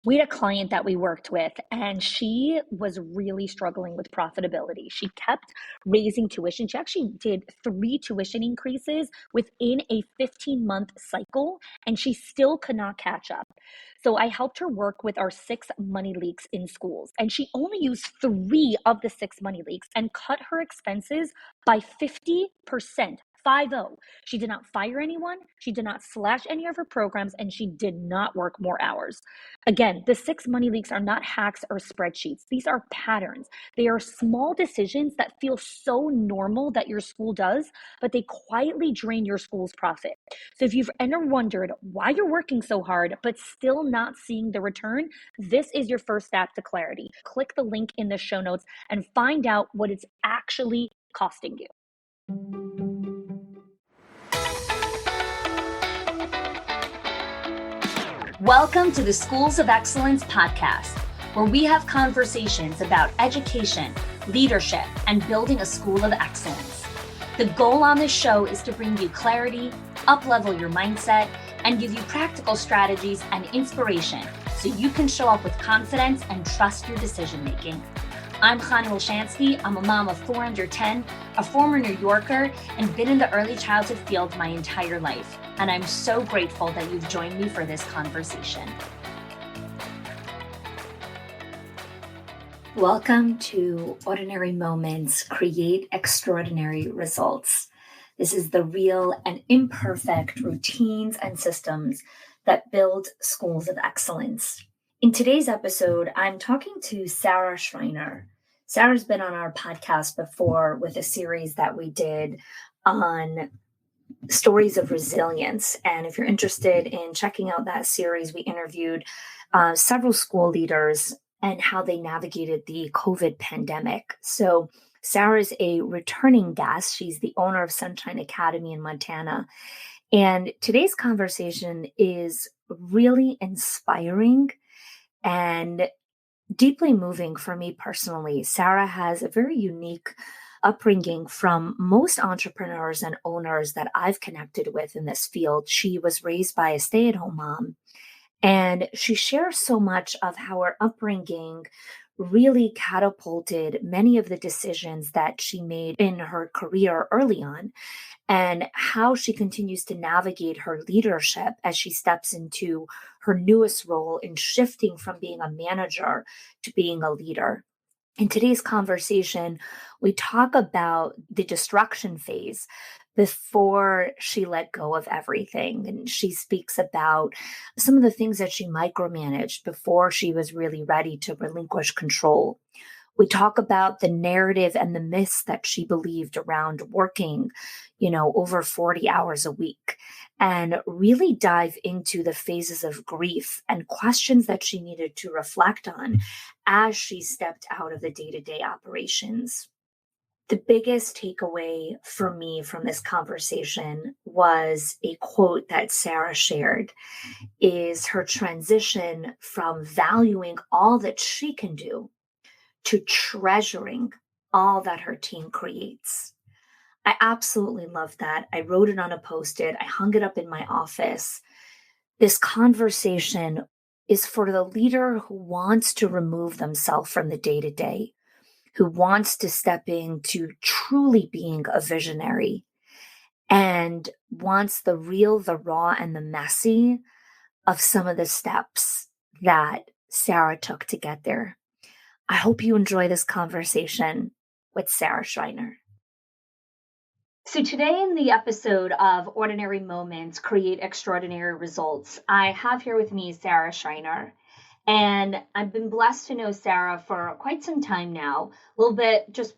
We had a client that we worked with, and she was really struggling with profitability. She kept raising tuition. She actually did 3 tuition increases within a 15-month cycle, and she still could not catch up. So I helped her work with our 6 money leaks in schools, and she only used 3 of the 6 money leaks and cut her expenses by 50%. 50. She did not fire anyone. She did not slash any of her programs, and she did not work more hours. Again, the 6 money leaks are not hacks or spreadsheets. These are patterns. They are small decisions that feel so normal that your school does, but they quietly drain your school's profit. So if you've ever wondered why you're working so hard, but still not seeing the return, this is your first step to clarity. Click the link in the show notes and find out what it's actually costing you. Welcome to the Schools of Excellence podcast, where we have conversations about education, leadership, and building a school of excellence. The goal on this show is to bring you clarity, up-level your mindset, and give you practical strategies and inspiration so you can show up with confidence and trust your decision-making. I'm Chana Wilshansky. I'm a mom of 4 under 10, a former New Yorker, and been in the early childhood field my entire life. And I'm so grateful that you've joined me for this conversation. Welcome to Ordinary Moments Create Extraordinary Results. This is the real and imperfect routines and systems that build schools of excellence. In today's episode, I'm talking to Sara Schreiner. Sara's been on our podcast before with a series that we did on stories of resilience. And if you're interested in checking out that series, we interviewed several school leaders and how they navigated the COVID pandemic. So Sara is a returning guest. She's the owner of Sunshine Academy in Montana. And today's conversation is really inspiring and deeply moving for me personally. Sara has a very unique upbringing from most entrepreneurs and owners that I've connected with in this field. She was raised by a stay-at-home mom, and she shares so much of how her upbringing really catapulted many of the decisions that she made in her career early on, and how she continues to navigate her leadership as she steps into her newest role in shifting from being a manager to being a leader. In today's conversation, we talk about the destruction phase before she let go of everything. And she speaks about some of the things that she micromanaged before she was really ready to relinquish control. We talk about the narrative and the myths that she believed around working, over 40 hours a week, and really dive into the phases of grief and questions that she needed to reflect on as she stepped out of the day-to-day operations. The biggest takeaway for me from this conversation was a quote that Sara shared, is her transition from valuing all that she can do to treasuring all that her team creates. I absolutely love that. I wrote it on a Post-it. I hung it up in my office. This conversation is for the leader who wants to remove themselves from the day-to-day, who wants to step into truly being a visionary and wants the real, the raw, and the messy of some of the steps that Sara took to get there. I hope you enjoy this conversation with Sara Schreiner. So today in the episode of Ordinary Moments Create Extraordinary Results, I have here with me Sara Schreiner. And I've been blessed to know Sara for quite some time now, a little bit just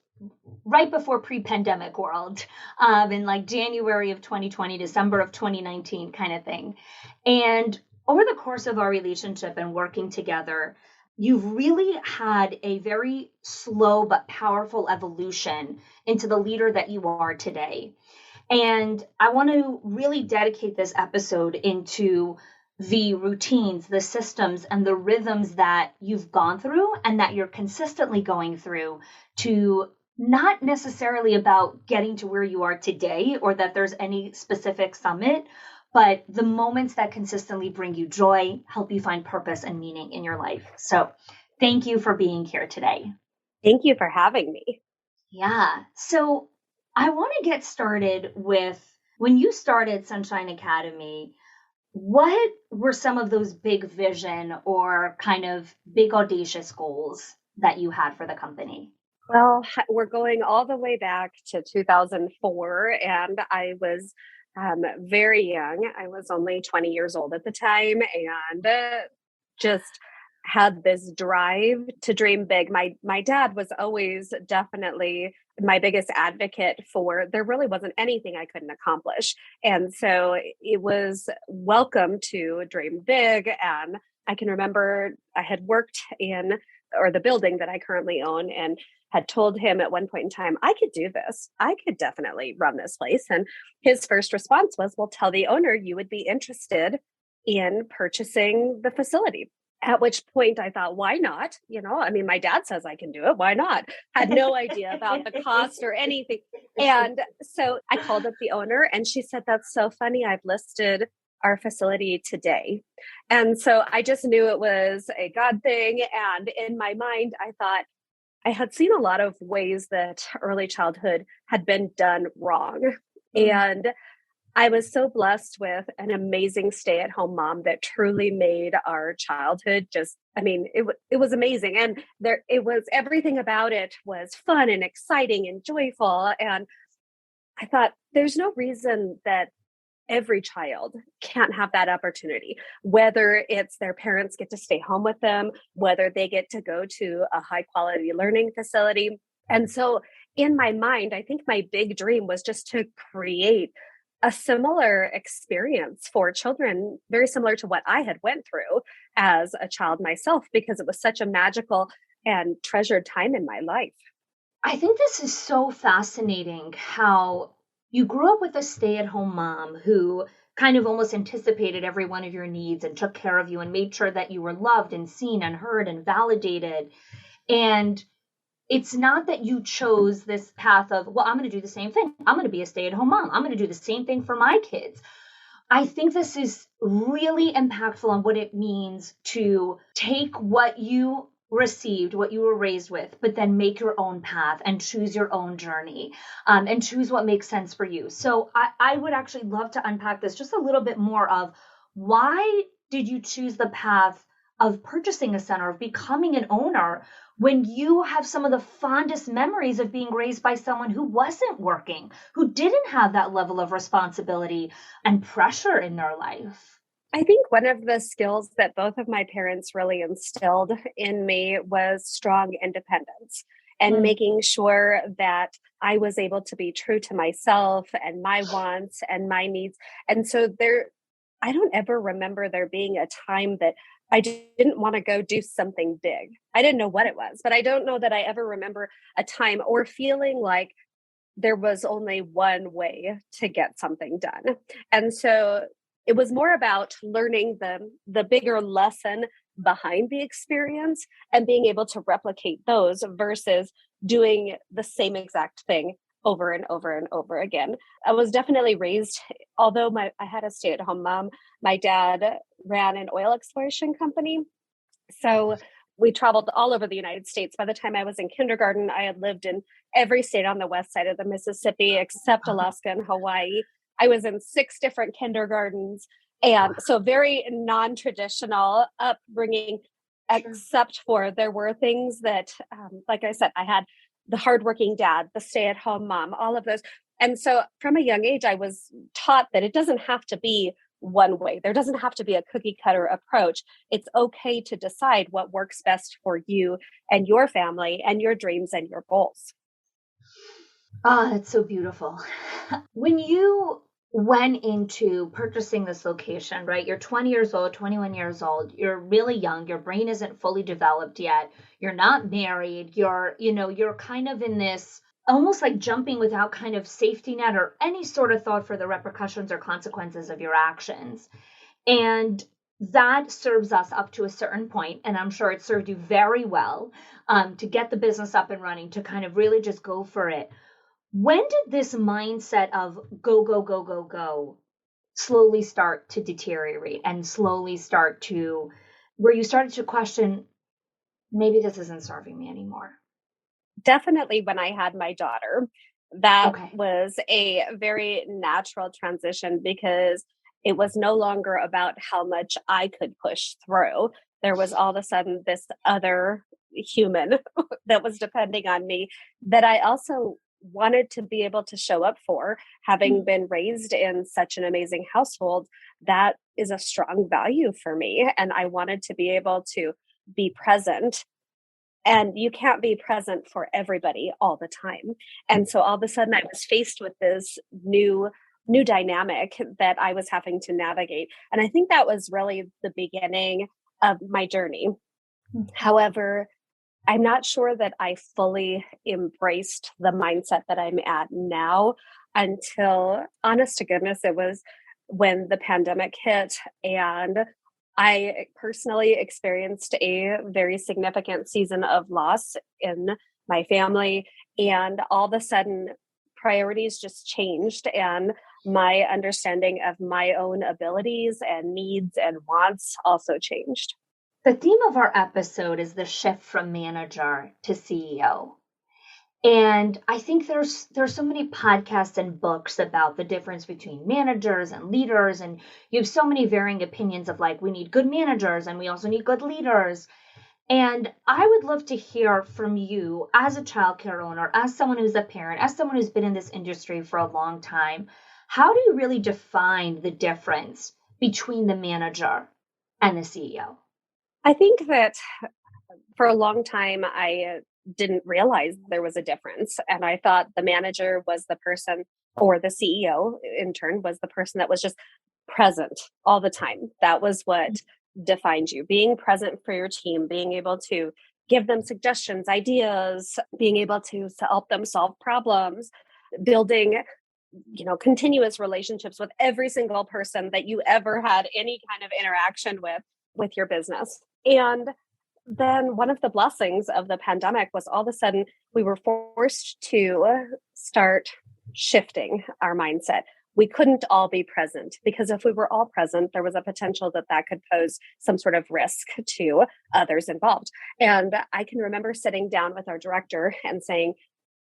right before pre-pandemic world, in like January of 2020, December of 2019 kind of thing. And over the course of our relationship and working together, you've really had a very slow but powerful evolution into the leader that you are today. And I want to really dedicate this episode into the routines, the systems, and the rhythms that you've gone through and that you're consistently going through to not necessarily about getting to where you are today or that there's any specific summit, but the moments that consistently bring you joy help you find purpose and meaning in your life. So thank you for being here today. Thank you for having me. Yeah. So I want to get started with when you started Sunshine Academy, what were some of those big vision or kind of big audacious goals that you had for the company? Well, we're going all the way back to 2004, and I was very young. I was only 20 years old at the time, and just had this drive to dream big. My dad was always definitely my biggest advocate for there really wasn't anything I couldn't accomplish. And so it was welcome to dream big. And I can remember I had worked in or the building that I currently own and had told him at one point in time, I could do this. I could definitely run this place. And his first response was, well, tell the owner you would be interested in purchasing the facility. At which point I thought, why not? I mean, my dad says I can do it. Why not? Had no idea about the cost or anything. And so I called up the owner and she said, that's so funny. I've listed our facility today. And so I just knew it was a God thing. And in my mind, I thought, I had seen a lot of ways that early childhood had been done wrong. And I was so blessed with an amazing stay-at-home mom that truly made our childhood it was amazing. And it was everything about it was fun and exciting and joyful. And I thought there's no reason that every child can't have that opportunity, whether it's their parents get to stay home with them, whether they get to go to a high quality learning facility. And so in my mind, I think my big dream was just to create a similar experience for children, very similar to what I had went through as a child myself, because it was such a magical and treasured time in my life. I think this is so fascinating how you grew up with a stay at home mom who kind of almost anticipated every one of your needs and took care of you and made sure that you were loved and seen and heard and validated. And it's not that you chose this path of, well, I'm going to do the same thing. I'm going to be a stay at home mom. I'm going to do the same thing for my kids. I think this is really impactful on what it means to take what you received, what you were raised with, but then make your own path and choose your own journey, and choose what makes sense for you. So I would actually love to unpack this just a little bit more of why did you choose the path of purchasing a center, of becoming an owner, when you have some of the fondest memories of being raised by someone who wasn't working, who didn't have that level of responsibility and pressure in their life? I think one of the skills that both of my parents really instilled in me was strong independence and Mm. making sure that I was able to be true to myself and my wants and my needs. And so I don't ever remember there being a time that I didn't want to go do something big. I didn't know what it was, but I don't know that I ever remember a time or feeling like there was only one way to get something done. And so it was more about learning the bigger lesson behind the experience and being able to replicate those versus doing the same exact thing over and over and over again. I was definitely raised, although I had a stay-at-home mom, my dad ran an oil exploration company. So we traveled all over the United States. By the time I was in kindergarten, I had lived in every state on the west side of the Mississippi except Alaska and Hawaii. I was in 6 different kindergartens. And so very non-traditional upbringing, Sure. except for there were things that, like I said, I had the hardworking dad, the stay-at-home mom, all of those. And so from a young age, I was taught that it doesn't have to be one way. There doesn't have to be a cookie cutter approach. It's okay to decide what works best for you and your family and your dreams and your goals. Ah, that's so beautiful. When you went into purchasing this location, right? You're 20 years old, 21 years old. You're really young. Your brain isn't fully developed yet. You're not married. You're kind of in this almost like jumping without kind of safety net or any sort of thought for the repercussions or consequences of your actions. And that serves us up to a certain point, and I'm sure it served you very well, to get the business up and running, to kind of really just go for it. When did this mindset of go, go, go, go, go slowly start to deteriorate and slowly start to, where you started to question, maybe this isn't serving me anymore? Definitely when I had my daughter, that Okay. was a very natural transition because it was no longer about how much I could push through. There was all of a sudden this other human that was depending on me that I also wanted to be able to show up for. Having been raised in such an amazing household, that is a strong value for me. And I wanted to be able to be present, and you can't be present for everybody all the time. And so all of a sudden I was faced with this new dynamic that I was having to navigate. And I think that was really the beginning of my journey. However, I'm not sure that I fully embraced the mindset that I'm at now until, honest to goodness, it was when the pandemic hit and I personally experienced a very significant season of loss in my family. And all of a sudden, priorities just changed. And my understanding of my own abilities and needs and wants also changed. The theme of our episode is the shift from manager to CEO. And I think there's so many podcasts and books about the difference between managers and leaders. And you have so many varying opinions of like, we need good managers and we also need good leaders. And I would love to hear from you as a childcare owner, as someone who's a parent, as someone who's been in this industry for a long time. How do you really define the difference between the manager and the CEO? I think that for a long time, I didn't realize there was a difference. And I thought the manager was the person, or the CEO in turn was the person that was just present all the time. That was what defined you, being present for your team, being able to give them suggestions, ideas, being able to help them solve problems, building continuous relationships with every single person that you ever had any kind of interaction with your business. And then one of the blessings of the pandemic was all of a sudden we were forced to start shifting our mindset. We couldn't all be present because if we were all present, there was a potential that that could pose some sort of risk to others involved. And I can remember sitting down with our director and saying,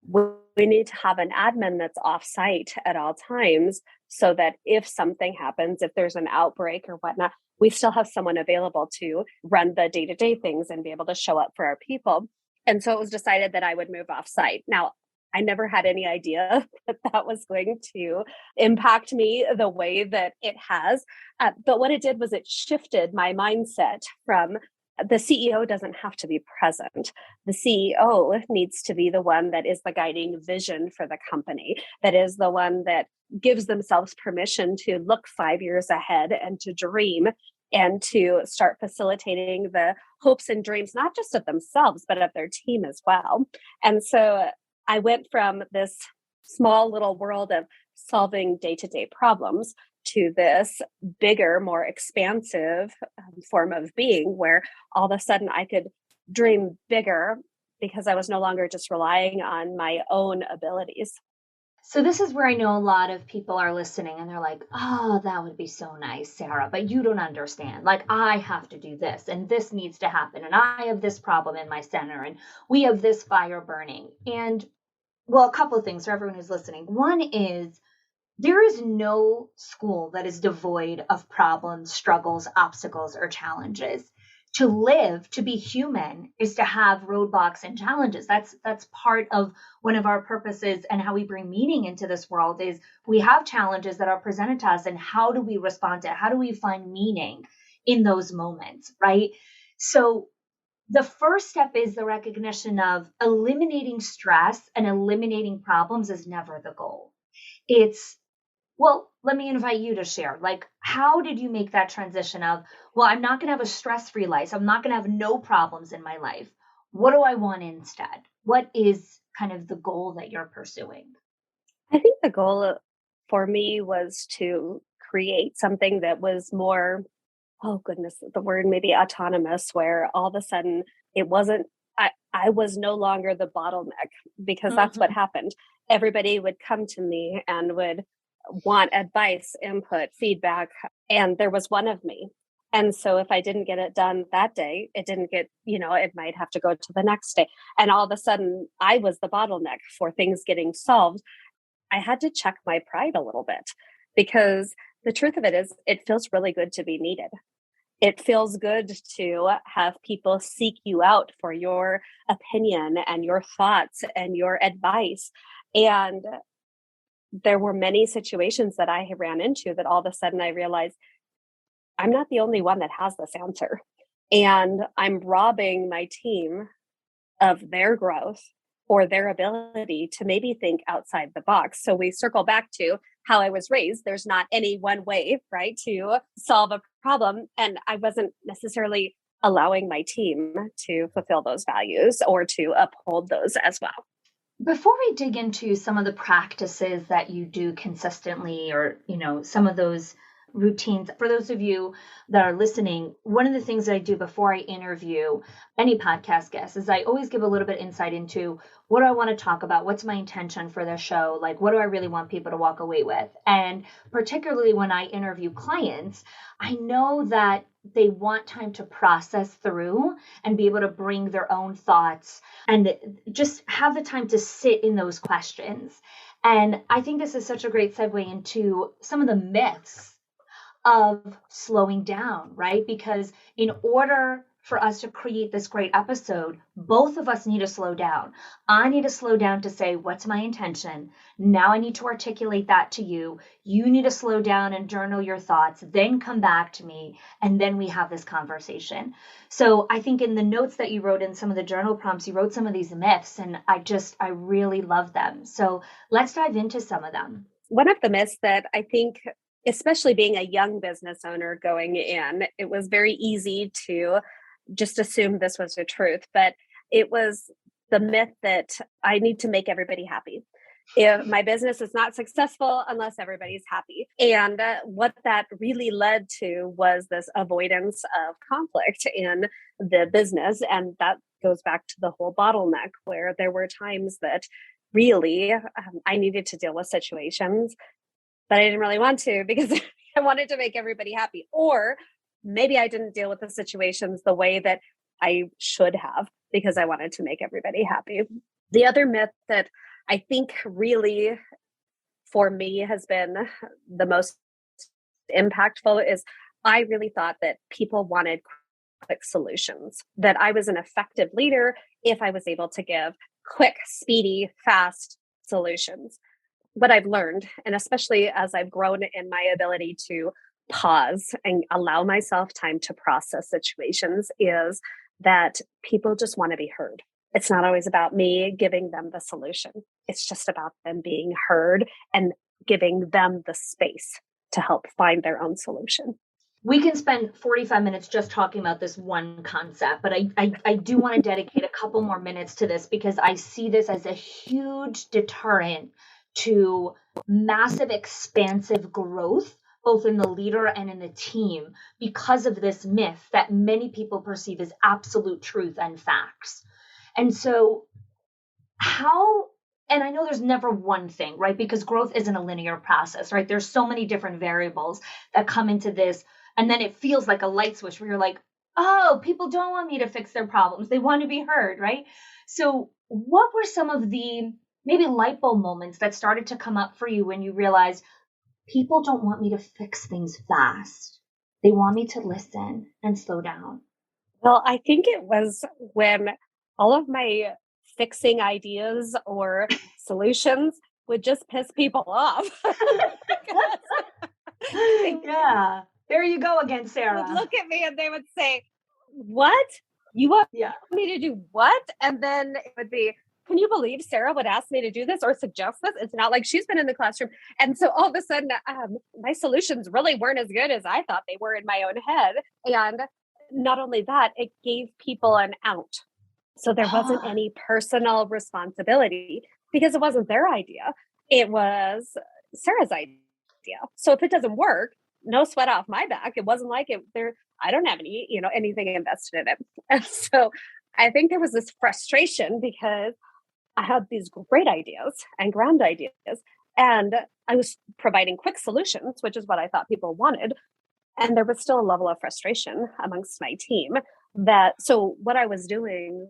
we need to have an admin that's off site at all times so that if something happens, if there's an outbreak or whatnot, we still have someone available to run the day-to-day things and be able to show up for our people. And so it was decided that I would move off site. Now, I never had any idea that that was going to impact me the way that it has. But what it did was it shifted my mindset from the CEO doesn't have to be present. The CEO needs to be the one that is the guiding vision for the company, that is the one that gives themselves permission to look 5 years ahead and to dream and to start facilitating the hopes and dreams, not just of themselves, but of their team as well. And so I went from this small little world of solving day-to-day problems to this bigger, more expansive form of being where all of a sudden I could dream bigger because I was no longer just relying on my own abilities. So this is where I know a lot of people are listening and they're like, oh, that would be so nice, Sarah, but you don't understand. Like, I have to do this and this needs to happen. And I have this problem in my center and we have this fire burning. And well, a couple of things for everyone who's listening. One is there is no school that is devoid of problems, struggles, obstacles, or challenges. To live, to be human, is to have roadblocks and challenges. That's part of one of our purposes and how we bring meaning into this world is we have challenges that are presented to us and how do we respond to it? How do we find meaning in those moments, right? So the first step is the recognition of eliminating stress and eliminating problems is never the goal. It's well, let me invite you to share. Like, how did you make that transition of, well, I'm not going to have a stress-free life. I'm not going to have no problems in my life. What do I want instead? What is kind of the goal that you're pursuing? I think the goal for me was to create something that was more, oh goodness, the word maybe autonomous, where all of a sudden it wasn't, I was no longer the bottleneck because that's what happened. Everybody would come to me and would want advice, input, feedback. And there was one of me. And so if I didn't get it done that day, it didn't get, it might have to go to the next day. And all of a sudden, I was the bottleneck for things getting solved. I had to check my pride a little bit, because the truth of it is, it feels really good to be needed. It feels good to have people seek you out for your opinion and your thoughts and your advice. And there were many situations that I ran into that all of a sudden I realized I'm not the only one that has this answer. And I'm robbing my team of their growth or their ability to maybe think outside the box. So we circle back to how I was raised. There's not any one way, right, to solve a problem. And I wasn't necessarily allowing my team to fulfill those values or to uphold those as well. Before we dig into some of the practices that you do consistently, or, some of those routines, for those of you that are listening, one of the things that I do before I interview any podcast guest is I always give a little bit insight into what do I want to talk about? What's my intention for the show? Like, what do I really want people to walk away with? And particularly when I interview clients, I know that they want time to process through and be able to bring their own thoughts and just have the time to sit in those questions. And I think this is such a great segue into some of the myths of slowing down, right? Because in order for us to create this great episode, both of us need to slow down. I need to slow down to say, what's my intention? Now I need to articulate that to you. You need to slow down and journal your thoughts, then come back to me, and then we have this conversation. So I think in the notes that you wrote in some of the journal prompts, you wrote some of these myths, and I really love them. So let's dive into some of them. One of the myths that I think, especially being a young business owner going in, it was very easy to just assume this was the truth, but it was the myth that I need to make everybody happy. If my business is not successful unless everybody's happy. And what that really led to was this avoidance of conflict in the business. And that goes back to the whole bottleneck, where there were times that really I needed to deal with situations, but I didn't really want to, because I wanted to make everybody happy. Or maybe I didn't deal with the situations the way that I should have, because I wanted to make everybody happy. The other myth that I think really for me has been the most impactful is I really thought that people wanted quick solutions, that I was an effective leader if I was able to give quick, speedy, fast solutions. What I've learned, and especially as I've grown in my ability to pause and allow myself time to process situations, is that people just want to be heard. It's not always about me giving them the solution. It's just about them being heard and giving them the space to help find their own solution. We can spend 45 minutes just talking about this one concept, but I do want to dedicate a couple more minutes to this, because I see this as a huge deterrent to massive, expansive growth, both in the leader and in the team, because of this myth that many people perceive as absolute truth and facts. And so and I know there's never one thing, right? Because growth isn't a linear process, right? There's so many different variables that come into this. And then it feels like a light switch where you're like, oh, people don't want me to fix their problems. They want to be heard, right? So what were some of the maybe light bulb moments that started to come up for you when you realized people don't want me to fix things fast? They want me to listen and slow down. Well, I think it was when all of my fixing ideas or solutions would just piss people off. Yeah. There you go again, Sarah. Would look at me and they would say, what? You want me to do what? And then it would be, can you believe Sarah would ask me to do this or suggest this? It's not like she's been in the classroom. And so all of a sudden, my solutions really weren't as good as I thought they were in my own head. And not only that, it gave people an out. So there wasn't any personal responsibility, because it wasn't their idea. It was Sarah's idea. So if it doesn't work, no sweat off my back. It wasn't like I don't have anything invested in it. And so I think there was this frustration, because I had these great ideas and grand ideas, And I was providing quick solutions, which is what I thought people wanted. And there was still a level of frustration amongst my team so what I was doing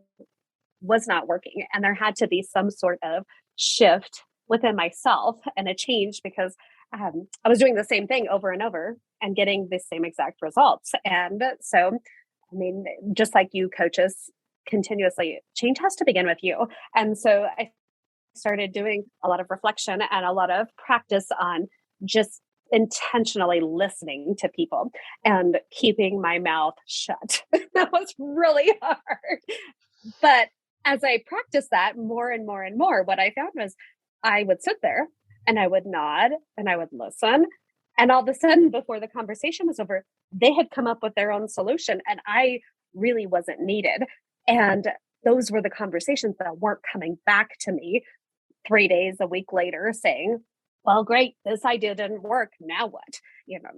was not working. And there had to be some sort of shift within myself and a change because I was doing the same thing over and over and getting the same exact results. And so, I mean, just like you coaches continuously, change has to begin with you. And so I started doing a lot of reflection and a lot of practice on just intentionally listening to people and keeping my mouth shut. That was really hard. But as I practiced that more and more and more, what I found was I would sit there and I would nod and I would listen. And all of a sudden, before the conversation was over, they had come up with their own solution and I really wasn't needed. And those were the conversations that weren't coming back to me 3 days, a week later saying, well, great, this idea didn't work. Now what?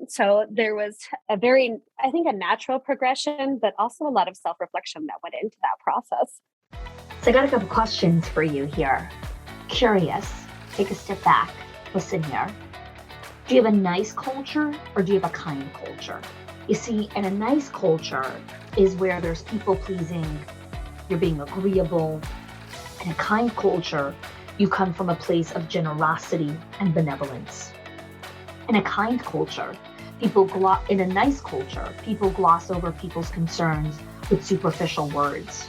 So there was I think, a natural progression, but also a lot of self-reflection that went into that process. So I got a couple questions for you here. Curious, take a step back, listen here. Do you have a nice culture or do you have a kind culture? You see, in a nice culture is where there's people pleasing, you're being agreeable. In a kind culture, you come from a place of generosity and benevolence. In a kind culture, in a nice culture, people gloss over people's concerns with superficial words.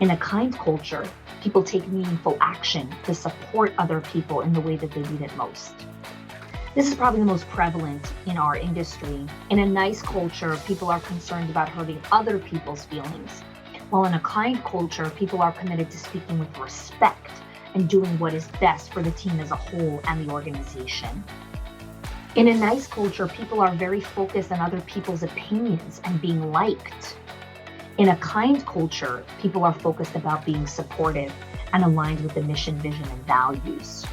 In a kind culture, people take meaningful action to support other people in the way that they need it most. This is probably the most prevalent in our industry. In a nice culture, people are concerned about hurting other people's feelings, while in a kind culture, people are committed to speaking with respect and doing what is best for the team as a whole and the organization. In a nice culture, people are very focused on other people's opinions and being liked. In a kind culture, people are focused about being supportive and aligned with the mission, vision, and values.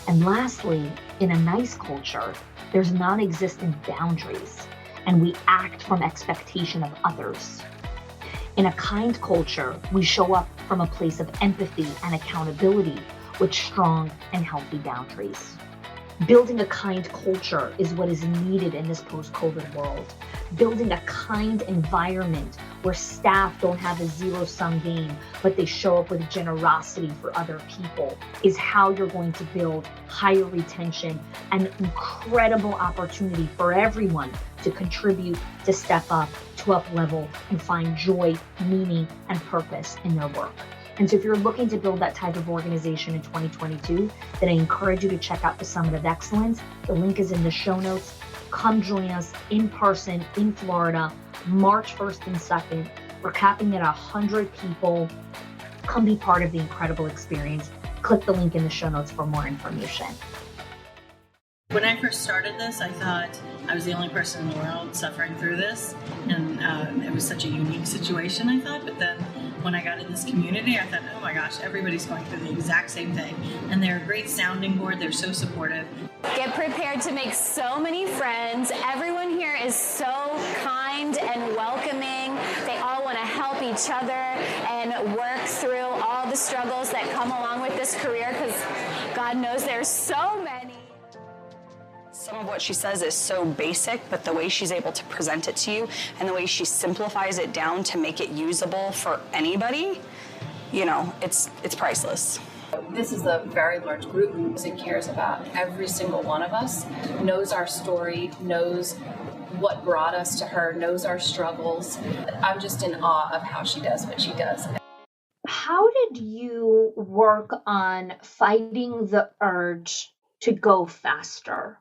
And lastly, in a nice culture, there's non-existent boundaries, and we act from expectation of others. In a kind culture, we show up from a place of empathy and accountability with strong and healthy boundaries. Building a kind culture is what is needed in this post-COVID world. Building a kind environment where staff don't have a zero-sum game, but they show up with generosity for other people is how you're going to build higher retention and incredible opportunity for everyone to contribute, to step up, to up level, and find joy, meaning, and purpose in their work. And so if you're looking to build that type of organization in 2022, then I encourage you to check out the Summit of Excellence. The link is in the show notes. Come join us in person in Florida, March 1st and 2nd. We're capping at 100 people. Come be part of the incredible experience. Click the link in the show notes for more information. When I first started this, I thought I was the only person in the world suffering through this. And it was such a unique situation, I thought. But then when I got in this community, I thought, oh my gosh, everybody's going through the exact same thing. And they're a great sounding board. They're so supportive. Get prepared to make so many friends. Everyone here is so kind and welcoming. They all want to help each other and work through all the struggles that come along with this career, because God knows there's so many. Some of what she says is so basic, but the way she's able to present it to you and the way she simplifies it down to make it usable for anybody, it's priceless. This is a very large group that cares about every single one of us, knows our story, knows what brought us to her, knows our struggles. I'm just in awe of how she does what she does. How did you work on fighting the urge to go faster?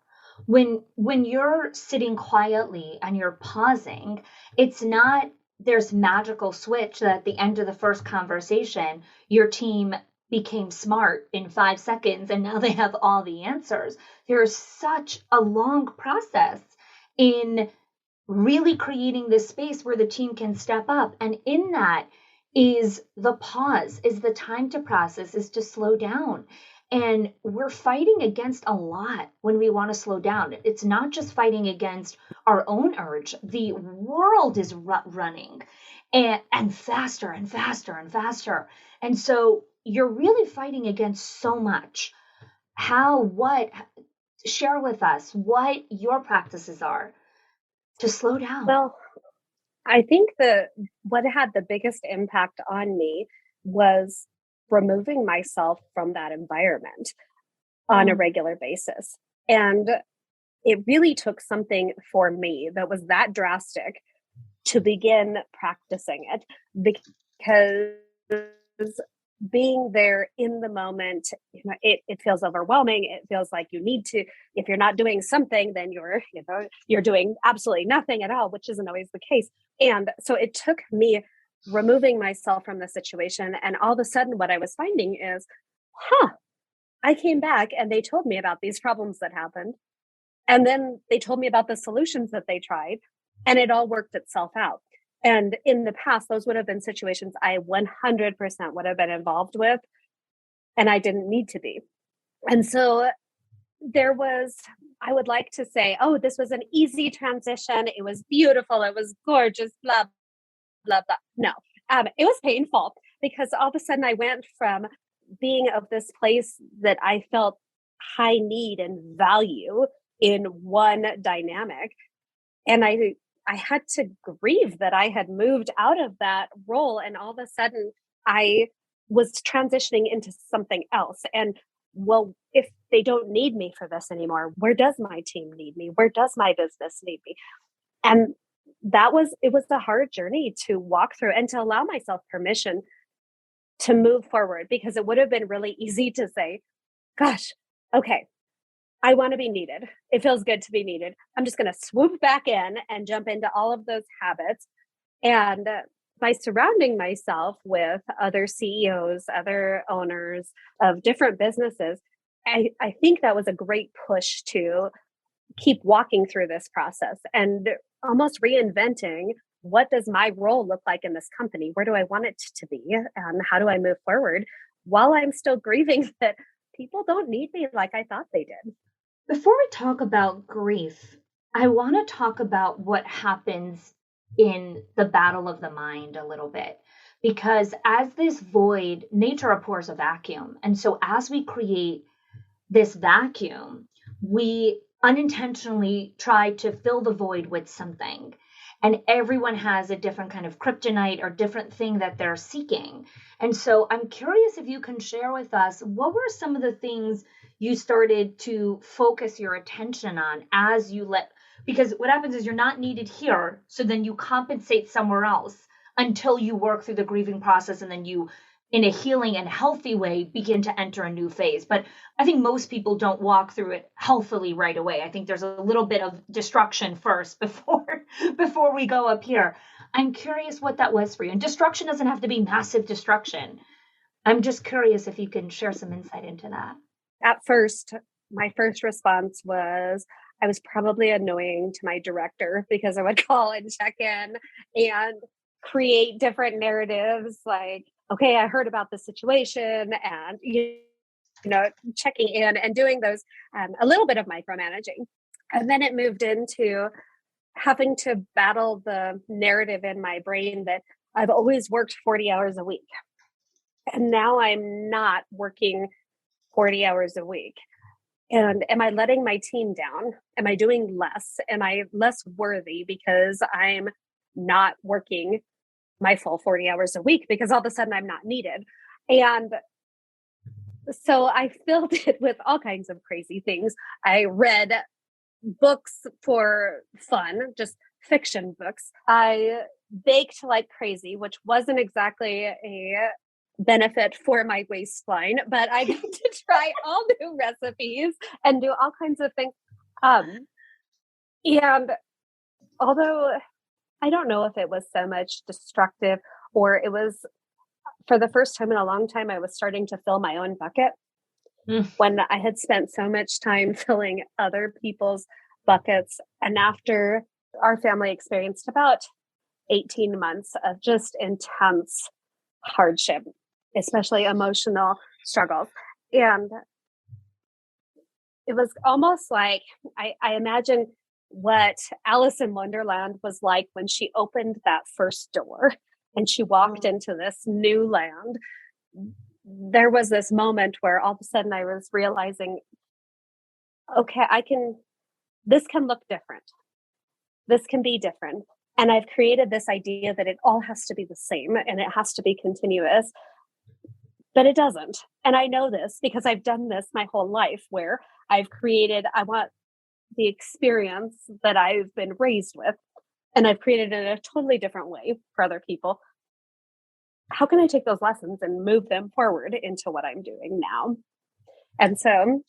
When you're sitting quietly and you're pausing, it's not there's magical switch that at the end of the first conversation, your team became smart in 5 seconds and now they have all the answers. There's such a long process in really creating this space where the team can step up. And in that is the pause, is the time to process, is to slow down. And we're fighting against a lot when we want to slow down. It's not just fighting against our own urge. The world is running and faster and faster and faster. And so you're really fighting against so much. share with us what your practices are to slow down. Well, I think what had the biggest impact on me was removing myself from that environment on a regular basis. And it really took something for me that was that drastic to begin practicing it, because being there in the moment, it feels overwhelming. It feels like you need to, if you're not doing something, then you're doing absolutely nothing at all, which isn't always the case. And so it took me removing myself from the situation. And all of a sudden what I was finding is, I came back and they told me about these problems that happened. And then they told me about the solutions that they tried, and it all worked itself out. And in the past, those would have been situations I 100% would have been involved with, and I didn't need to be. And so I would like to say, oh, this was an easy transition. It was beautiful. It was gorgeous, blah, blah, blah. No, it was painful, because all of a sudden I went from being of this place that I felt high need and value in one dynamic. And I had to grieve that I had moved out of that role. And all of a sudden I was transitioning into something else. And well, if they don't need me for this anymore, where does my team need me? Where does my business need me? And it was a hard journey to walk through and to allow myself permission to move forward, because it would have been really easy to say, gosh, okay, I want to be needed. It feels good to be needed. I'm just going to swoop back in and jump into all of those habits. And by surrounding myself with other CEOs, other owners of different businesses, I think that was a great push to keep walking through this process and almost reinventing, what does my role look like in this company? Where do I want it to be? And how do I move forward while I'm still grieving that people don't need me like I thought they did? Before we talk about grief, I want to talk about what happens in the battle of the mind a little bit. Because as this void, nature abhors a vacuum. And so as we create this vacuum, we unintentionally try to fill the void with something. And everyone has a different kind of kryptonite or different thing that they're seeking. And so I'm curious if you can share with us, what were some of the things you started to focus your attention on because what happens is you're not needed here. So then you compensate somewhere else until you work through the grieving process. And then you, in a healing and healthy way, begin to enter a new phase. But I think most people don't walk through it healthily right away. I think there's a little bit of destruction first before we go up here. I'm curious what that was for you. And destruction doesn't have to be massive destruction. I'm just curious if you can share some insight into that. At first, my first response was, I was probably annoying to my director, because I would call and check in and create different narratives like, okay, I heard about the situation, and checking in and doing those, a little bit of micromanaging. And then it moved into having to battle the narrative in my brain that I've always worked 40 hours a week. And now I'm not working 40 hours a week. And am I letting my team down? Am I doing less? Am I less worthy because I'm not working my full 40 hours a week, because all of a sudden I'm not needed? And so I filled it with all kinds of crazy things. I read books for fun, just fiction books. I baked like crazy, which wasn't exactly a benefit for my waistline, but I got to try all new recipes and do all kinds of things. And although I don't know if it was so much destructive, or it was, for the first time in a long time, I was starting to fill my own bucket when I had spent so much time filling other people's buckets. And after our family experienced about 18 months of just intense hardship, especially emotional struggles. And it was almost like, I imagine what Alice in Wonderland was like when she opened that first door and she walked into this new land. there was this moment where all of a sudden I was realizing, okay, this can look different. This can be different. And I've created this idea that it all has to be the same and it has to be continuous, but it doesn't. And I know this because I've done this my whole life where I want the experience that I've been raised with, and I've created it in a totally different way for other people. How can I take those lessons and move them forward into what I'm doing now? And so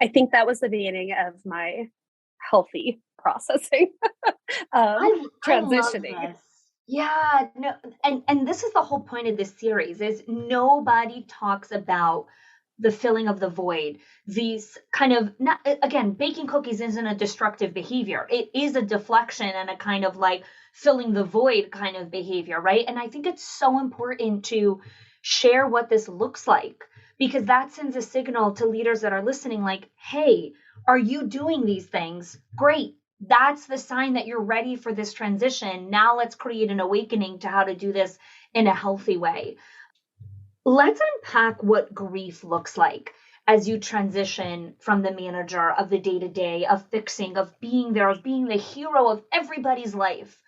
I think that was the beginning of my healthy processing of transitioning. I love this. Yeah, no, and this is the whole point of this series is nobody talks about the filling of the void. These kind of, not, again, baking cookies isn't a destructive behavior. It is a deflection and a kind of like filling the void kind of behavior, right? And I think it's so important to share what this looks like, because that sends a signal to leaders that are listening like, hey, are you doing these things? Great. That's the sign that you're ready for this transition. Now let's create an awakening to how to do this in a healthy way. Let's unpack what grief looks like as you transition from the manager of the day-to-day, of fixing, of being there, of being the hero of everybody's life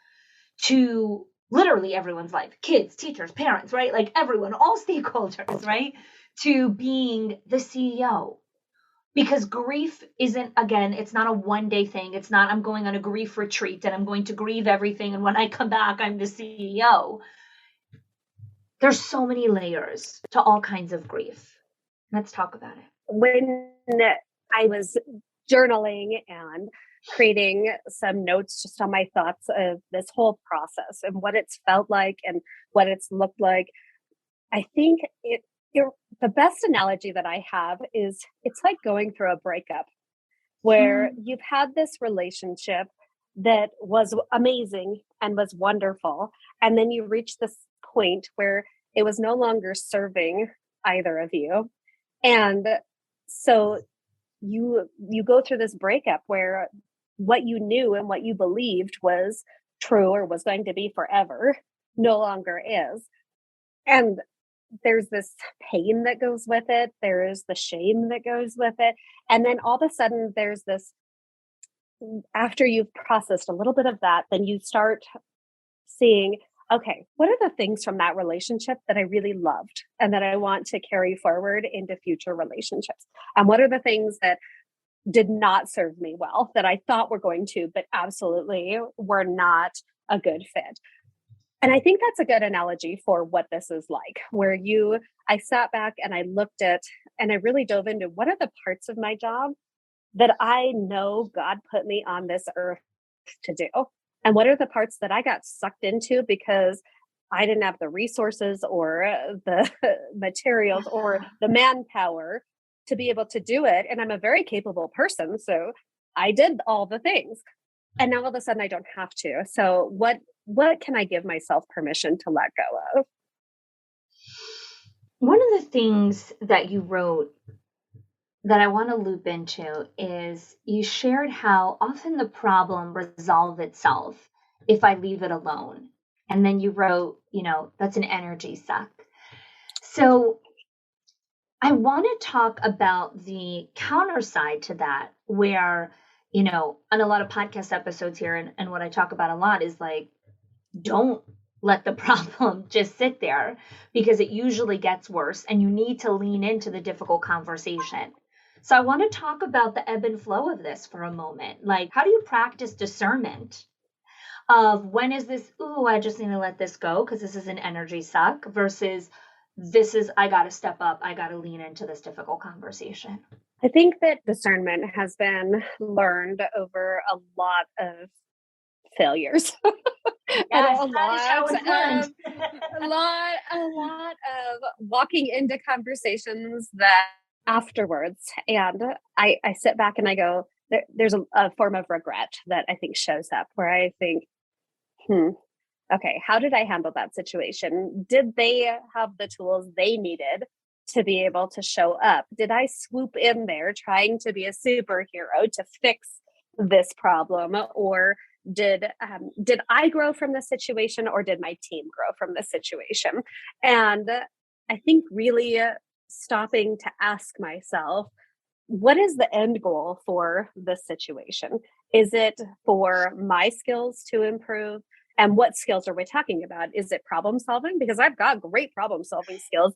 to literally everyone's life, kids, teachers, parents, right? Like everyone, all stakeholders, right? To being the CEO. Because grief isn't, again, it's not a one-day thing. It's not I'm going on a grief retreat and I'm going to grieve everything. And when I come back, I'm the CEO. There's so many layers to all kinds of grief. Let's talk about it. When I was journaling and creating some notes just on my thoughts of this whole process and what it's felt like and what it's looked like, I think the best analogy that I have is it's like going through a breakup where you've had this relationship that was amazing and was wonderful. And then you reach this point where it was no longer serving either of you. And so you go through this breakup where what you knew and what you believed was true or was going to be forever no longer is. And there's this pain that goes with it. There is the shame that goes with it. And then all of a sudden there's this, after you've processed a little bit of that, then you start seeing, okay, what are the things from that relationship that I really loved and that I want to carry forward into future relationships? And what are the things that did not serve me well that I thought were going to, but absolutely were not a good fit? And I think that's a good analogy for what this is like, where I sat back and I looked at, and I really dove into what are the parts of my job that I know God put me on this earth to do? And what are the parts that I got sucked into because I didn't have the resources or the materials or the manpower to be able to do it? And I'm a very capable person, so I did all the things. And now all of a sudden I don't have to. So what can I give myself permission to let go of? One of the things that you wrote that I want to loop into is you shared how often the problem resolves itself if I leave it alone. And then you wrote, that's an energy suck. So I want to talk about the counter side to that, where, on a lot of podcast episodes here, and what I talk about a lot is like, don't let the problem just sit there, because it usually gets worse and you need to lean into the difficult conversation. So I want to talk about the ebb and flow of this for a moment. Like, how do you practice discernment of when is this, I just need to let this go because this is an energy suck, versus this is, I got to step up, I got to lean into this difficult conversation? I think that discernment has been learned over a lot of failures. Yes, and a lot of walking into conversations that afterwards, and I sit back and I go, there's a form of regret that I think shows up, where I think, okay, how did I handle that situation? Did they have the tools they needed to be able to show up? Did I swoop in there trying to be a superhero to fix this problem? Or did I grow from the situation, or did my team grow from the situation? And I think really stopping to ask myself, what is the end goal for this situation? Is it for my skills to improve? And what skills are we talking about? Is it problem solving? Because I've got great problem solving skills.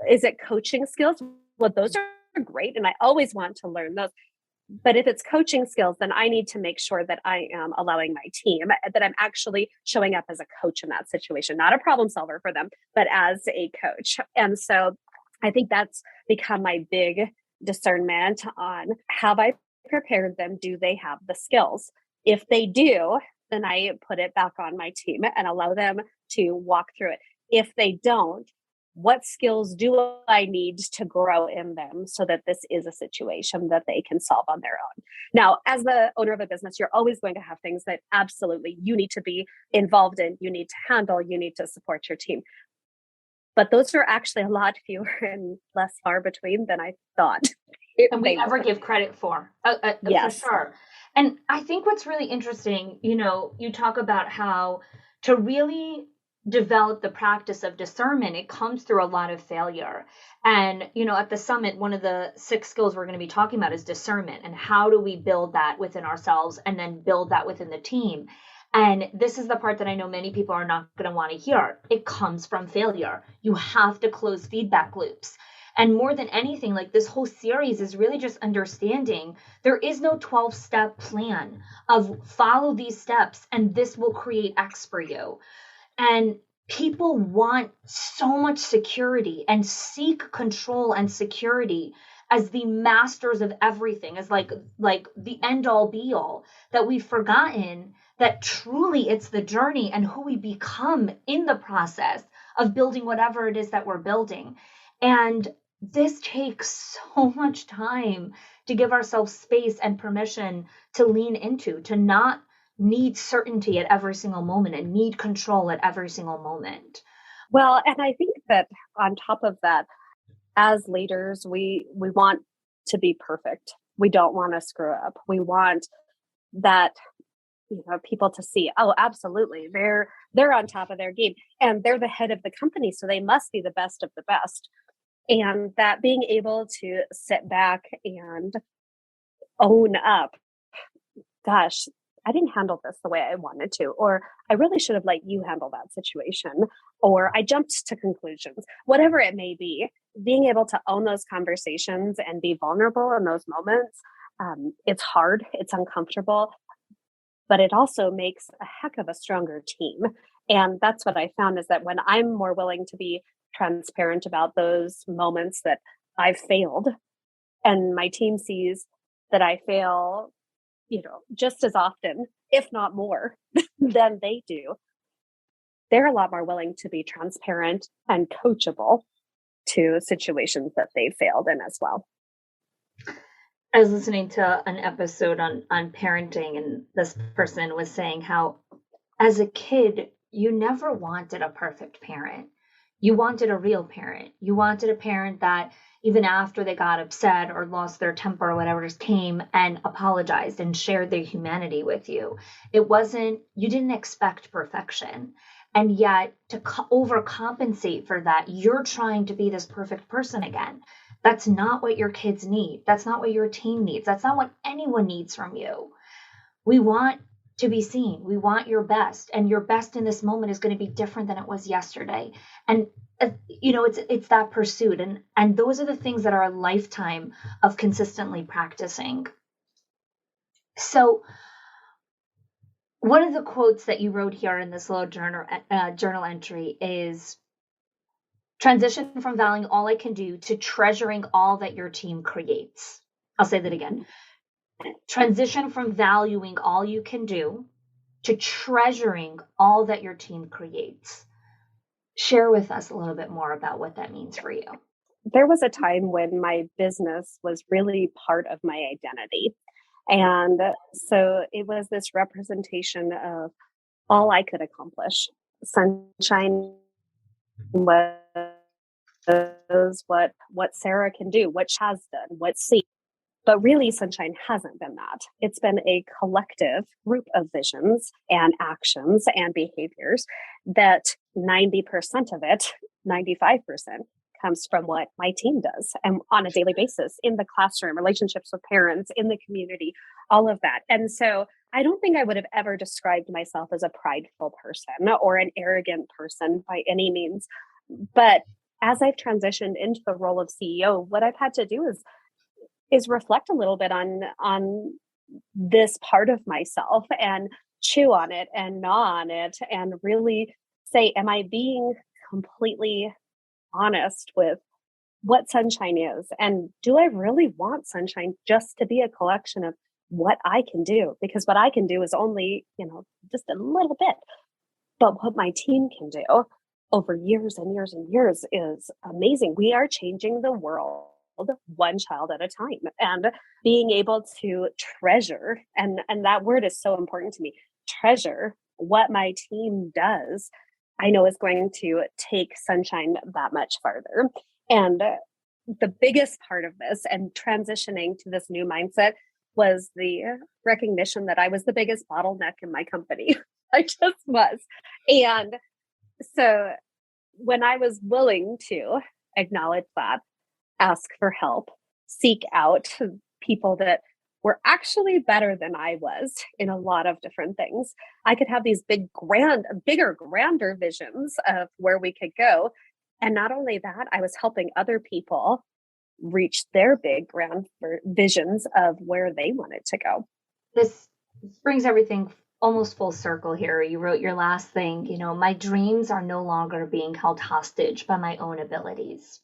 Is it coaching skills? Well, those are great. And I always want to learn those. But if it's coaching skills, then I need to make sure that I am allowing my team, that I'm actually showing up as a coach in that situation, not a problem solver for them, but as a coach. And so I think that's become my big discernment on, have I prepared them? Do they have the skills? If they do, then I put it back on my team and allow them to walk through it. If they don't, what skills do I need to grow in them so that this is a situation that they can solve on their own? Now, as the owner of a business, you're always going to have things that absolutely you need to be involved in, you need to handle, you need to support your team. But those are actually a lot fewer and less far between than I thought. And we ever give credit for. Yes. For sure. And I think what's really interesting, you talk about how to really develop the practice of discernment, it comes through a lot of failure. And, at the summit, one of the 6 skills we're going to be talking about is discernment. And how do we build that within ourselves and then build that within the team? And this is the part that I know many people are not going to want to hear. It comes from failure. You have to close feedback loops. And more than anything, like this whole series is really just understanding there is no 12-step plan of follow these steps and this will create X for you. And people want so much security and seek control and security as the masters of everything, as like the end all be all, that we've forgotten that truly it's the journey and who we become in the process of building whatever it is that we're building. And this takes so much time to give ourselves space and permission to lean into, to not need certainty at every single moment and need control at every single moment. Well, and I think that on top of that, as leaders, we want to be perfect. We don't want to screw up. We want that, people to see, oh, absolutely, they're on top of their game and they're the head of the company, so they must be the best of the best. And that being able to sit back and own up, gosh, I didn't handle this the way I wanted to, or I really should have let you handle that situation, or I jumped to conclusions, whatever it may be, being able to own those conversations and be vulnerable in those moments. It's hard, it's uncomfortable, but it also makes a heck of a stronger team. And that's what I found, is that when I'm more willing to be transparent about those moments that I've failed, and my team sees that I fail, just as often, if not more, than they do, they're a lot more willing to be transparent and coachable to situations that they failed in as well. I was listening to an episode on parenting, and this person was saying how as a kid, you never wanted a perfect parent. You wanted a real parent. You wanted a parent that even after they got upset or lost their temper or whatever, just came and apologized and shared their humanity with you. It wasn't, you didn't expect perfection. And yet to overcompensate for that, you're trying to be this perfect person again. That's not what your kids need. That's not what your team needs. That's not what anyone needs from you. We want to be seen. We want your best, and your best in this moment is going to be different than it was yesterday. And it's that pursuit, and those are the things that are a lifetime of consistently practicing. So one of the quotes that you wrote here in this little journal entry is, transition from valuing all I can do to treasuring all that your team creates. I'll say that again. Transition from valuing all you can do to treasuring all that your team creates. Share with us a little bit more about what that means for you. There was a time when my business was really part of my identity. And so it was this representation of all I could accomplish. Sunshine was what Sara can do, what she has done, what's seen. But really, Sunshine hasn't been that. It's been a collective group of visions and actions and behaviors that 90% of it 95% comes from what my team does and on a daily basis in the classroom, relationships with parents, in the community, all of that. And so I don't think I would have ever described myself as a prideful person or an arrogant person by any means. But as I've transitioned into the role of CEO, what I've had to do is reflect a little bit on this part of myself and chew on it and gnaw on it and really say, am I being completely honest with what sunshine is? And do I really want sunshine just to be a collection of what I can do? Because what I can do is only, just a little bit. But what my team can do over years and years and years is amazing. We are changing the world one child at a time, and being able to treasure, and that word is so important to me, treasure what my team does, I know is going to take sunshine that much farther. And the biggest part of this and transitioning to this new mindset was the recognition that I was the biggest bottleneck in my company. I just was. And so when I was willing to acknowledge that, ask for help, seek out people that were actually better than I was in a lot of different things, I could have these bigger, grander visions of where we could go. And not only that, I was helping other people reach their big, grand visions of where they wanted to go. This brings everything almost full circle here. You wrote your last thing, my dreams are no longer being held hostage by my own abilities.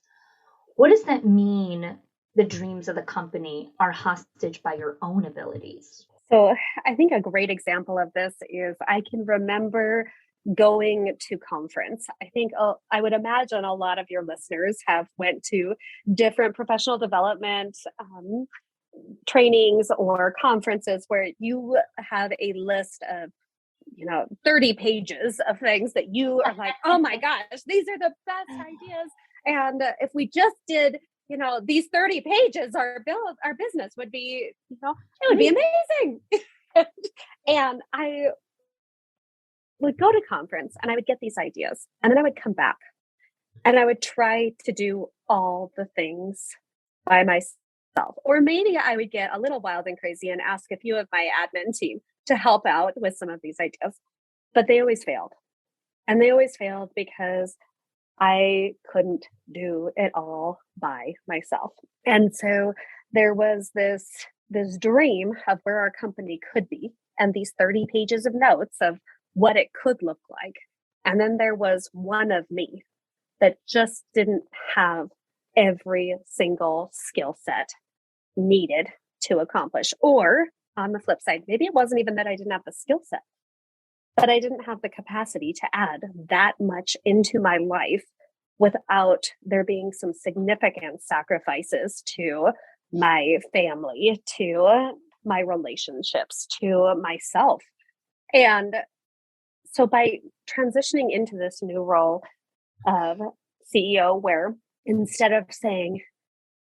What does that mean? The dreams of the company are hostage by your own abilities. So I think a great example of this is I can remember going to conference. I think I would imagine a lot of your listeners have went to different professional development trainings or conferences where you have a list of 30 pages of things that you are like, oh my gosh, these are the best ideas. And if we just did, these 30 pages, our business would be, it would be amazing. And I would go to conference and I would get these ideas, and then I would come back and I would try to do all the things by myself. Or maybe I would get a little wild and crazy and ask a few of my admin team to help out with some of these ideas, but they always failed. And they always failed because I couldn't do it all by myself. And so there was this dream of where our company could be, and these 30 pages of notes of what it could look like. And then there was one of me that just didn't have every single skill set needed to accomplish. Or on the flip side, maybe it wasn't even that I didn't have the skill set, but I didn't have the capacity to add that much into my life without there being some significant sacrifices to my family, to my relationships, to myself. And so by transitioning into this new role of CEO, where instead of saying,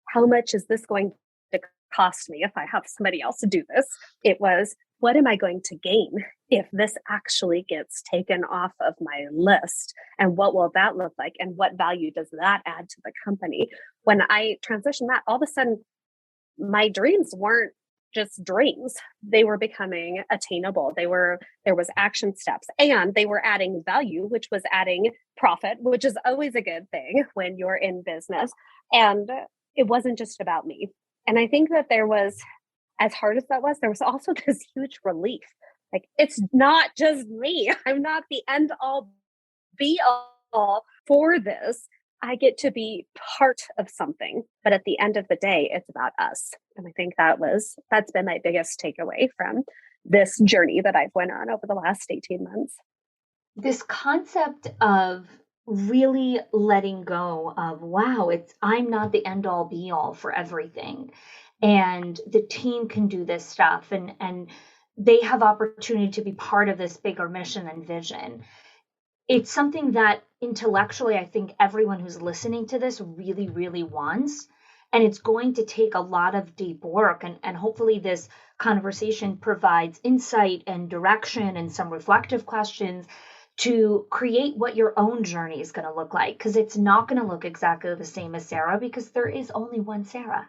how much is this going to cost me if I have somebody else do this, it was, what am I going to gain if this actually gets taken off of my list? And what will that look like? And what value does that add to the company? When I transitioned that, all of a sudden, my dreams weren't just dreams. They were becoming attainable. There was action steps, and they were adding value, which was adding profit, which is always a good thing when you're in business. And it wasn't just about me. And I think that there was, as hard as that was, there was also this huge relief. Like, it's not just me. I'm not the end all be all for this. I get to be part of something, but at the end of the day, it's about us. And I think that's been my biggest takeaway from this journey that I've went on over the last 18 months. This concept of really letting go of, wow, I'm not the end all be all for everything. And the team can do this stuff, and they have opportunity to be part of this bigger mission and vision. It's something that intellectually, I think everyone who's listening to this really, really wants. And it's going to take a lot of deep work. And hopefully this conversation provides insight and direction and some reflective questions to create what your own journey is going to look like, because it's not going to look exactly the same as Sara, because there is only one Sara.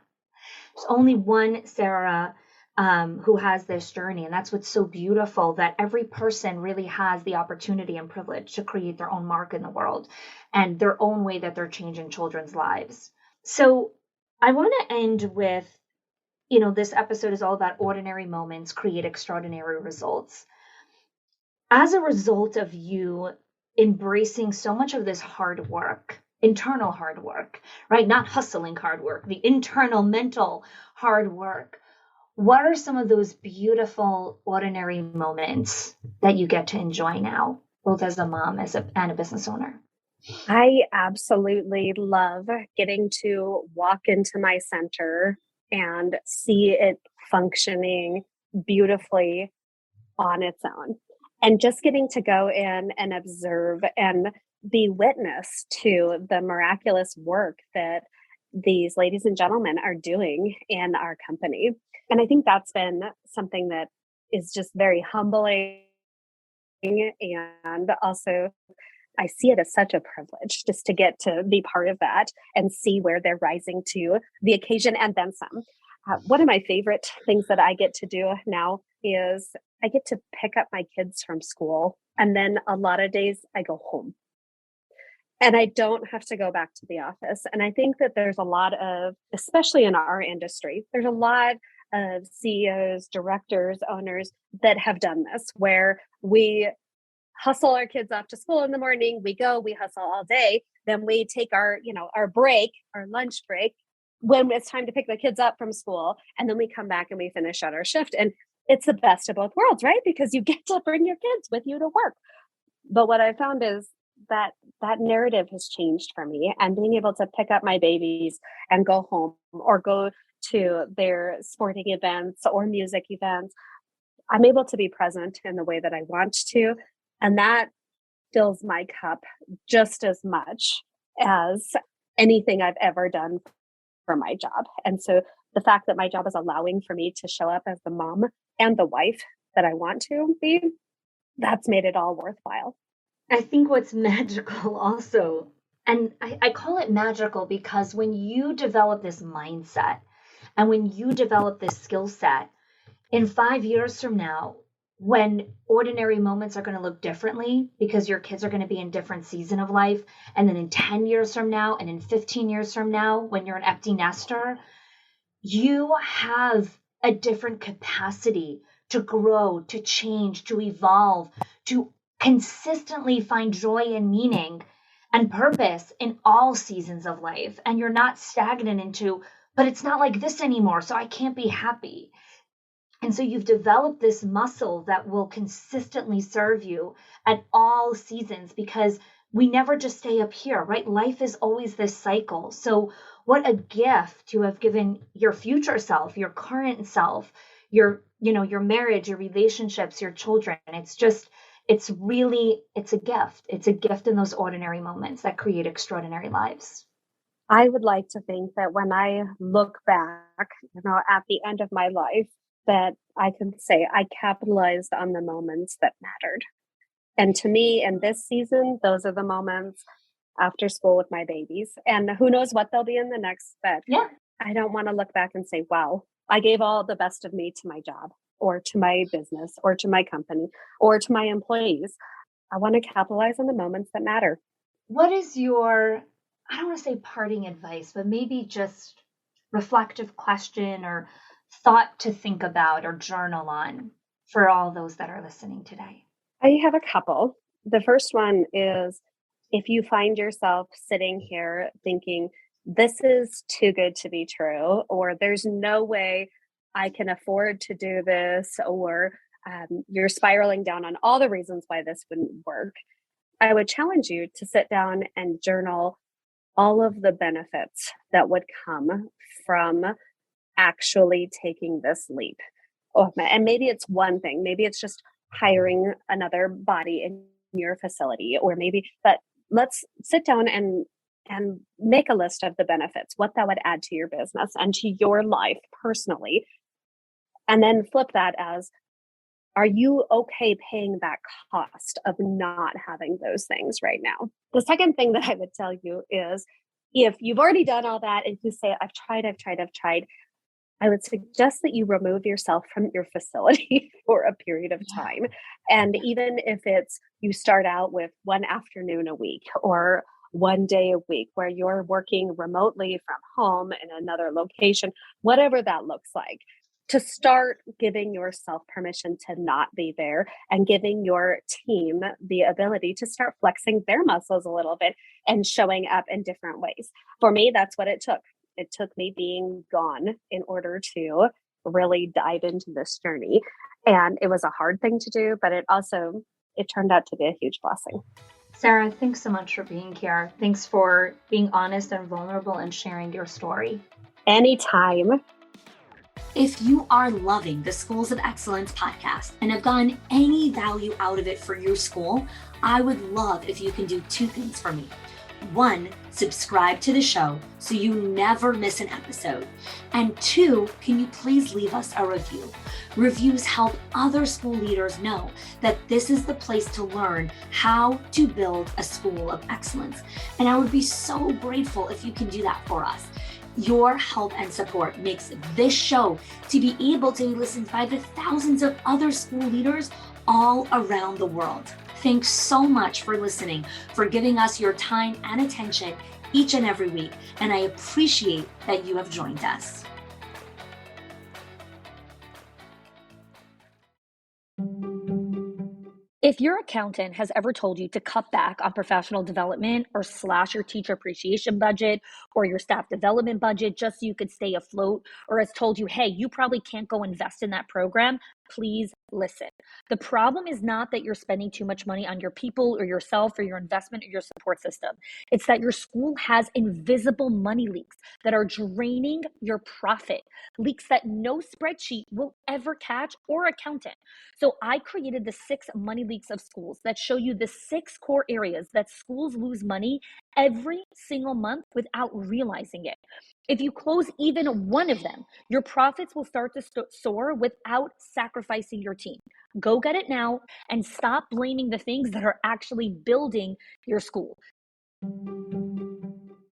There's only one Sara who has this journey. And that's what's so beautiful, that every person really has the opportunity and privilege to create their own mark in the world and their own way that they're changing children's lives. So I want to end with, this episode is all about ordinary moments create extraordinary results. As a result of you embracing so much of this hard work, internal hard work, right? Not hustling hard work, the internal mental hard work. What are some of those beautiful, ordinary moments that you get to enjoy now, both as a mom and a business owner? I absolutely love getting to walk into my center and see it functioning beautifully on its own. And just getting to go in and observe and be witness to the miraculous work that these ladies and gentlemen are doing in our company. And I think that's been something that is just very humbling. And also, I see it as such a privilege just to get to be part of that and see where they're rising to the occasion and then some. One of my favorite things that I get to do now is I get to pick up my kids from school, and then a lot of days I go home. And I don't have to go back to the office. And I think that there's a lot of, especially in our industry, there's a lot of CEOs, directors, owners that have done this, where we hustle our kids off to school in the morning, we hustle all day, then we take our break, our lunch break, when it's time to pick the kids up from school, and then we come back and we finish out our shift. And it's the best of both worlds, right? Because you get to bring your kids with you to work. But what I found is that narrative has changed for me, and being able to pick up my babies and go home or go to their sporting events or music events, I'm able to be present in the way that I want to. And that fills my cup just as much as anything I've ever done for my job. And so the fact that my job is allowing for me to show up as the mom and the wife that I want to be, that's made it all worthwhile. I think what's magical also, and I call it magical because when you develop this mindset and when you develop this skill set, in 5 years from now, when ordinary moments are going to look differently because your kids are going to be in different season of life, and then in 10 years from now and in 15 years from now, when you're an empty nester, you have a different capacity to grow, to change, to evolve, to consistently find joy and meaning and purpose in all seasons of life. And you're not stagnant into, but it's not like this anymore, so I can't be happy. And so you've developed this muscle that will consistently serve you at all seasons, because we never just stay up here, right? Life is always this cycle. So what a gift to have given your future self, your current self, your marriage, your relationships, your children. It's a gift. It's a gift in those ordinary moments that create extraordinary lives. I would like to think that when I look back, at the end of my life, that I can say I capitalized on the moments that mattered. And to me, in this season, those are the moments after school with my babies. And who knows what they'll be in the next, but yeah. I don't want to look back and say, wow, I gave all the best of me to my job or to my business or to my company or to my employees. I want to capitalize on the moments that matter. What is your, I don't want to say parting advice, but maybe just reflective question or thought to think about or journal on for all those that are listening today? I have a couple. The first one is, if you find yourself sitting here thinking, this is too good to be true, or there's no way I can afford to do this, or you're spiraling down on all the reasons why this wouldn't work, I would challenge you to sit down and journal all of the benefits that would come from actually taking this leap. And maybe it's one thing, maybe it's just hiring another body in your facility, but let's sit down and make a list of the benefits, what that would add to your business and to your life personally. And then flip that as, Are you okay paying that cost of not having those things right now? The second thing that I would tell you is if you've already done all that and you say, I've tried, I would suggest that you remove yourself from your facility for a period of time. And even if it's you start out with one afternoon a week or one day a week where you're working remotely from home in another location, whatever that looks like, to start giving yourself permission to not be there and giving your team the ability to start flexing their muscles a little bit and showing up in different ways. For me, that's what it took. It took me being gone in order to really dive into this journey. And it was a hard thing to do, but it turned out to be a huge blessing. Sara, thanks so much for being here. Thanks for being honest and vulnerable and sharing your story. Anytime. If you are loving the Schools of Excellence podcast and have gotten any value out of it for your school, I would love if you can do two things for me. One, subscribe to the show so you never miss an episode. And two, can you please leave us a review? Reviews help other school leaders know that this is the place to learn how to build a school of excellence. And I would be so grateful if you can do that for us. Your help and support makes this show to be able to be listened by the thousands of other school leaders all around the world. Thanks so much for listening, for giving us your time and attention each and every week, and I appreciate that you have joined us. If your accountant has ever told you to cut back on professional development or slash your teacher appreciation budget or your staff development budget just so you could stay afloat, or has told you, hey, you probably can't go invest in that program, please listen. The problem is not that you're spending too much money on your people or yourself or your investment or your support system. It's that your school has invisible money leaks that are draining your profit, leaks that no spreadsheet will ever catch or accountant. So I created the 6 money leaks of schools that show you the 6 core areas that schools lose money every single month without realizing it. If you close even one of them, your profits will start to soar without sacrificing your team. Go get it now and stop blaming the things that are actually building your school.